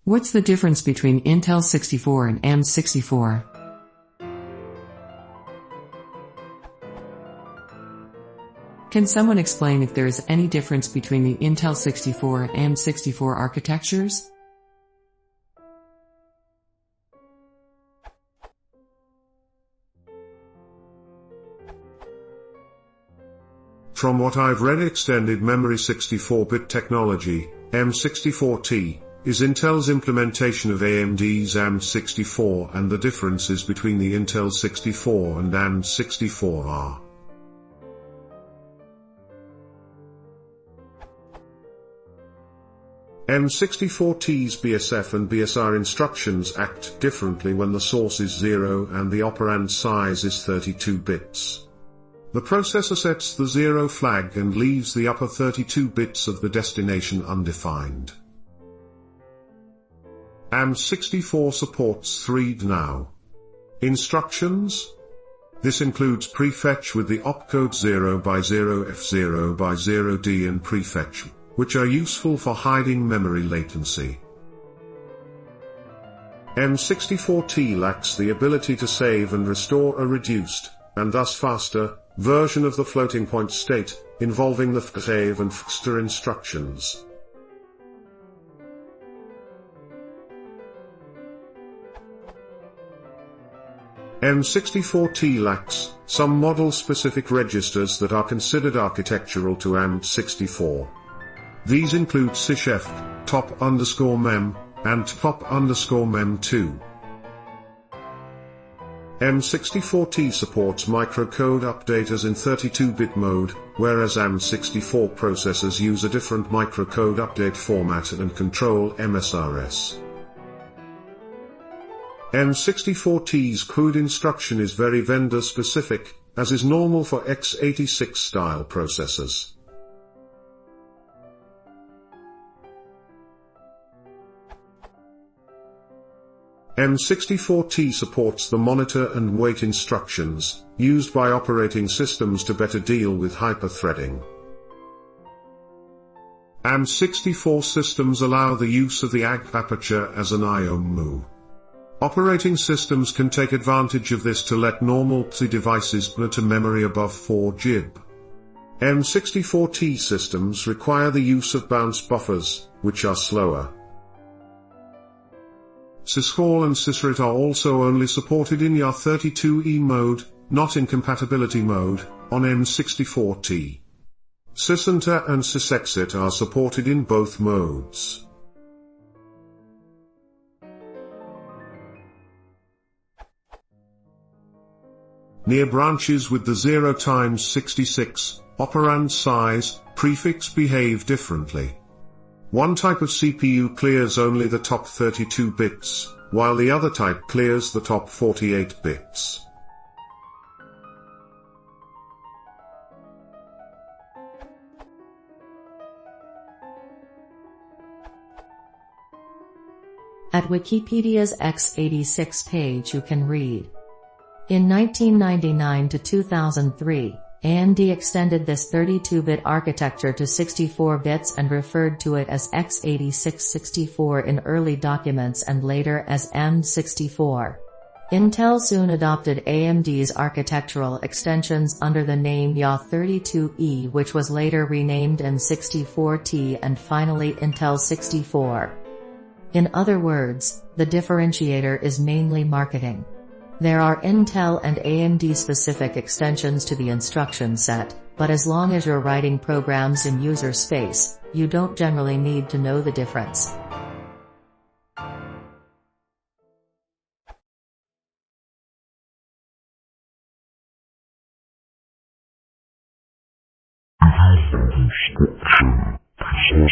What's the difference between Intel 64 and AMD64? Can someone explain if there is any difference between the Intel 64 and AMD64 architectures? From what I've read, extended memory 64-bit technology, AMD64T, is Intel's implementation of AMD's AMD64, and the differences between the Intel 64 and AMD64 are: AMD64T's BSF and BSR instructions act differently when the source is 0 and the operand size is 32 bits. The processor sets the 0 flag and leaves the upper 32 bits of the destination undefined. AMD64 supports 3D now instructions. This includes prefetch with the opcode 0x0 F0x0D and prefetch, which are useful for hiding memory latency. AMD64T lacks the ability to save and restore a reduced, and thus faster, version of the floating point state, involving the fsave and fster instructions. AMD64T lacks some model-specific registers that are considered architectural to AMD64. These include sysf, top_mem, and top_mem2. AMD64T supports microcode updaters in 32-bit mode, whereas AMD64 processors use a different microcode update format and control MSRS. AMD64T's code instruction is very vendor-specific, as is normal for x86-style processors. AMD64T supports the monitor and wait instructions, used by operating systems to better deal with hyperthreading. AMD64 systems allow the use of the AG aperture as an I/O move. Operating systems can take advantage of this to let normal PCI devices go to memory above 4 GB. AMD64T systems require the use of bounce buffers, which are slower. Syscall and sysret are also only supported in YAR32E mode, not in compatibility mode, on AMD64T. Sysenter and sysexit are supported in both modes. Near branches with the 0x66 operand size prefix behave differently. One type of CPU clears only the top 32 bits, while the other type clears the top 48 bits. At Wikipedia's x86 page you can read: in 1999 to 2003, AMD extended this 32-bit architecture to 64 bits and referred to it as x86-64 in early documents and later as AMD64. Intel soon adopted AMD's architectural extensions under the name YA32E, which was later renamed AMD64T and finally Intel 64. In other words, the differentiator is mainly marketing. There are Intel and AMD-specific extensions to the instruction set, but as long as you're writing programs in user space, you don't generally need to know the difference. Description, process